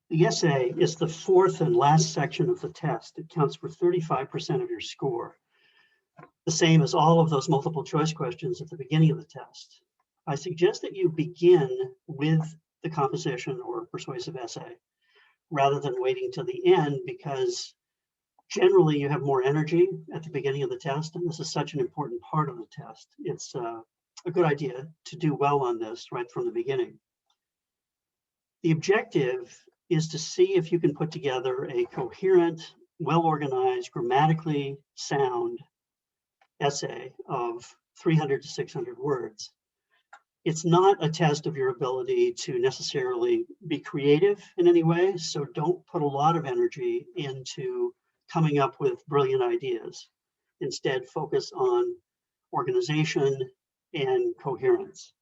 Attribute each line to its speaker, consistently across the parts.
Speaker 1: The essay is the fourth and last section of the test. It counts for 35% of your score, the same as all of those multiple choice questions at the beginning of the test. I suggest that you begin with the composition or persuasive essay rather than waiting till the end, because generally you have more energy at the beginning of the test, and this is such an important part of the test. It's a good idea to do well on this right from the beginning. The objective is to see if you can put together a coherent, well-organized, grammatically sound essay of 300 to 600 words. It's not a test of your ability to necessarily be creative in any way, so don't put a lot of energy into coming up with brilliant ideas. Instead, focus on organization and coherence.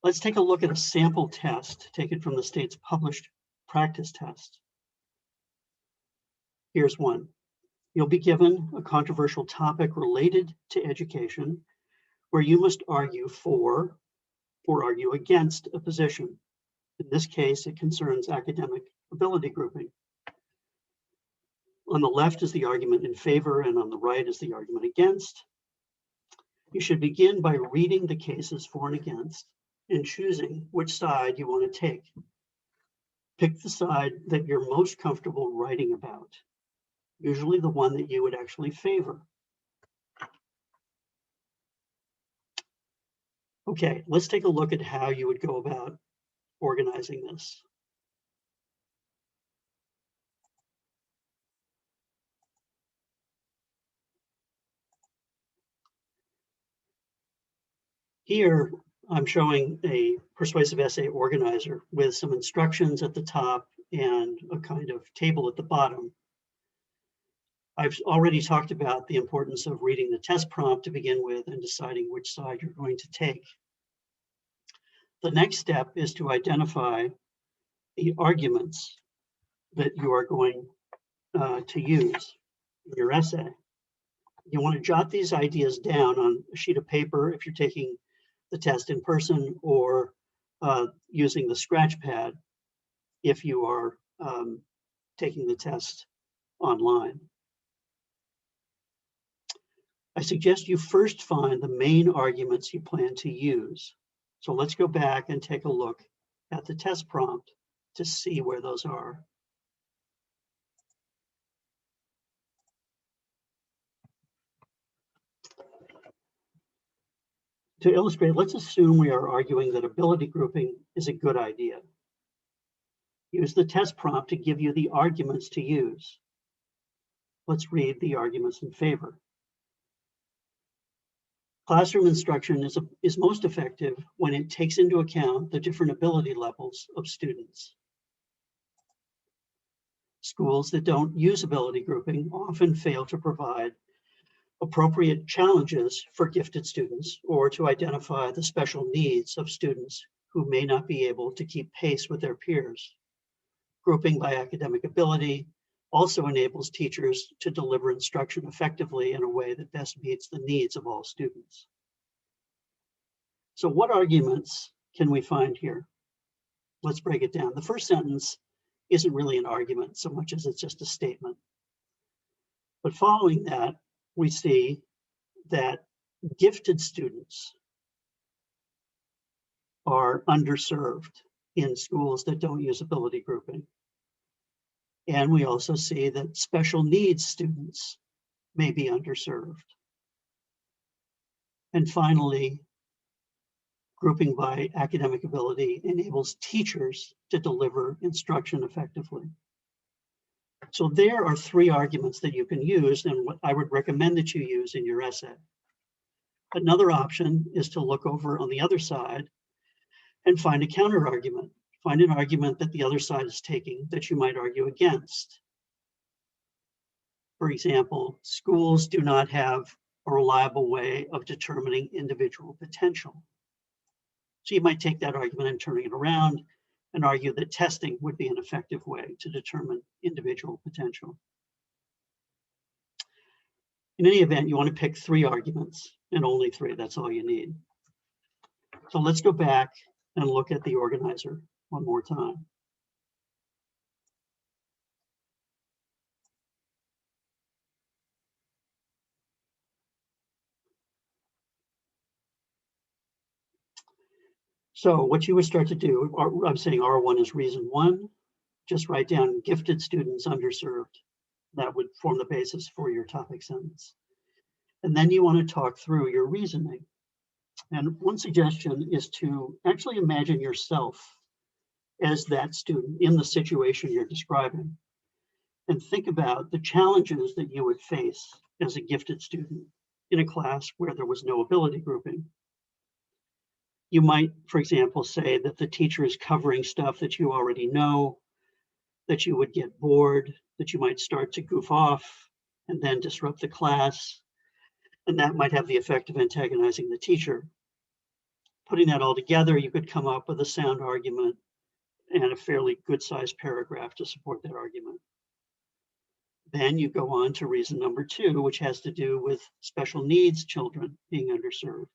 Speaker 1: Let's take a look at a sample test taken from the state's published practice test. Here's one. You'll be given a controversial topic related to education where you must argue for or argue against a position. In this case, it concerns academic ability grouping. On the left is the argument in favor, and on the right is the argument against. You should begin by reading the cases for and against and choosing which side you want to take. Pick the side that you're most comfortable writing about, usually the one that you would actually favor. Okay, let's take a look at how you would go about organizing this. Here, I'm showing a persuasive essay organizer with some instructions at the top and a kind of table at the bottom. I've already talked about the importance of reading the test prompt to begin with and deciding which side you're going to take. The next step is to identify the arguments that you are going to use in your essay. You want to jot these ideas down on a sheet of paper if you're taking the test in person, or using the scratch pad if you are taking the test online. I suggest you first find the main arguments you plan to use. So let's go back and take a look at the test prompt to see where those are. To illustrate, let's assume we are arguing that ability grouping is a good idea. Use the test prompt to give you the arguments to use. Let's read the arguments in favor. Classroom instruction is most effective when it takes into account the different ability levels of students. Schools that don't use ability grouping often fail to provide appropriate challenges for gifted students, or to identify the special needs of students who may not be able to keep pace with their peers. Grouping by academic ability also enables teachers to deliver instruction effectively in a way that best meets the needs of all students. So what arguments can we find here? Let's break it down. The first sentence isn't really an argument so much as it's just a statement. But following that, we see that gifted students are underserved in schools that don't use ability grouping. And we also see that special needs students may be underserved. And finally, grouping by academic ability enables teachers to deliver instruction effectively. So there are three arguments that you can use, and what I would recommend that you use in your essay. Another option is to look over on the other side and find a counter argument. Find an argument that the other side is taking that you might argue against. For example, schools do not have a reliable way of determining individual potential. So you might take that argument and turn it around and argue that testing would be an effective way to determine individual potential. In any event, you want to pick three arguments, and only three, that's all you need. So let's go back and look at the organizer one more time. So what you would start to do, I'm saying R1 is reason one, just write down gifted students underserved. That would form the basis for your topic sentence. And then you want to talk through your reasoning. And one suggestion is to actually imagine yourself as that student in the situation you're describing, and think about the challenges that you would face as a gifted student in a class where there was no ability grouping. You might, for example, say that the teacher is covering stuff that you already know, that you would get bored, that you might start to goof off and then disrupt the class, and that might have the effect of antagonizing the teacher. Putting that all together, you could come up with a sound argument and a fairly good-sized paragraph to support that argument. Then you go on to reason number two, which has to do with special needs children being underserved.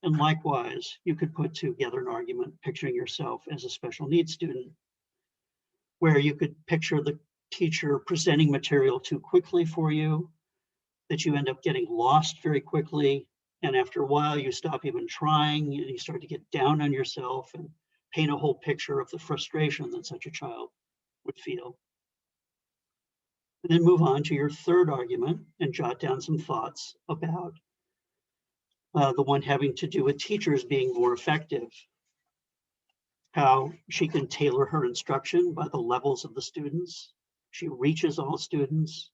Speaker 1: And likewise, you could put together an argument picturing yourself as a special needs student, where you could picture the teacher presenting material too quickly for you, that you end up getting lost very quickly, and after a while you stop even trying and you start to get down on yourself and paint a whole picture of the frustration that such a child would feel. And then move on to your third argument and jot down some thoughts about the one having to do with teachers being more effective, how she can tailor her instruction by the levels of the students. She reaches all students.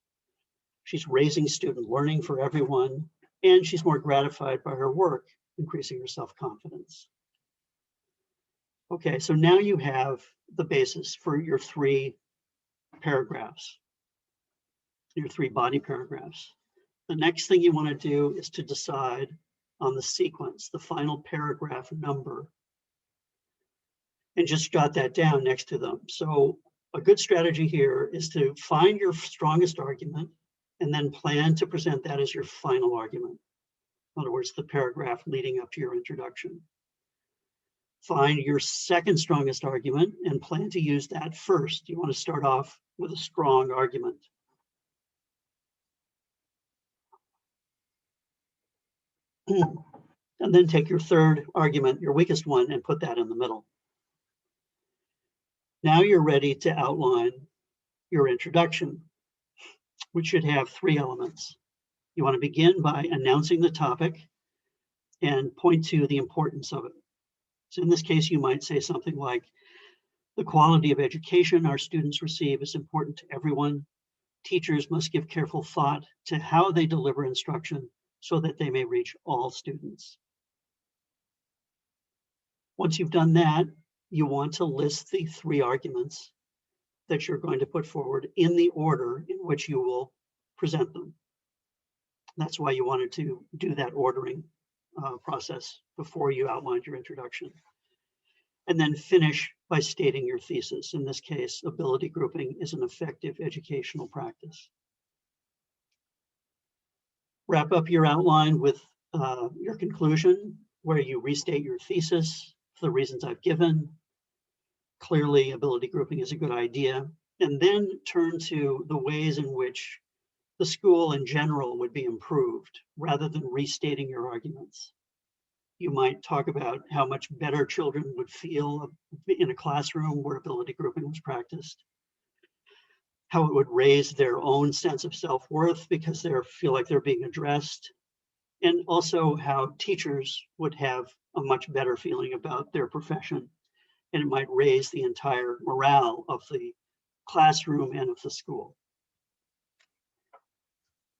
Speaker 1: She's raising student learning for everyone, and she's more gratified by her work, increasing her self-confidence. Okay, so now you have the basis for your three paragraphs, your three body paragraphs. The next thing you want to do is to decide on the sequence, the final paragraph number, and just jot that down next to them. So a good strategy here is to find your strongest argument and then plan to present that as your final argument. In other words, the paragraph leading up to your introduction. Find your second strongest argument and plan to use that first. You want to start off with a strong argument. And then take your third argument, your weakest one, and put that in the middle. Now you're ready to outline your introduction, which should have three elements. You want to begin by announcing the topic and point to the importance of it. So in this case, you might say something like, the quality of education our students receive is important to everyone. Teachers must give careful thought to how they deliver instruction so that they may reach all students. Once you've done that, you want to list the three arguments that you're going to put forward in the order in which you will present them. That's why you wanted to do that ordering process before you outlined your introduction. And then finish by stating your thesis. In this case, ability grouping is an effective educational practice. Wrap up your outline with your conclusion, where you restate your thesis for the reasons I've given. Clearly, ability grouping is a good idea. And then turn to the ways in which the school in general would be improved, rather than restating your arguments. You might talk about how much better children would feel in a classroom where ability grouping was practiced, how it would raise their own sense of self-worth because they feel like they're being addressed, and also how teachers would have a much better feeling about their profession, and it might raise the entire morale of the classroom and of the school.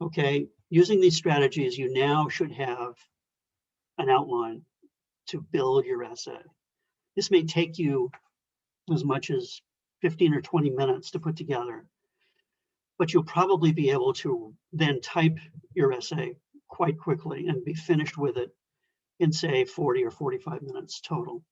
Speaker 1: Okay, using these strategies, you now should have an outline to build your essay. This may take you as much as 15 or 20 minutes to put together, but you'll probably be able to then type your essay quite quickly and be finished with it in, say, 40 or 45 minutes total.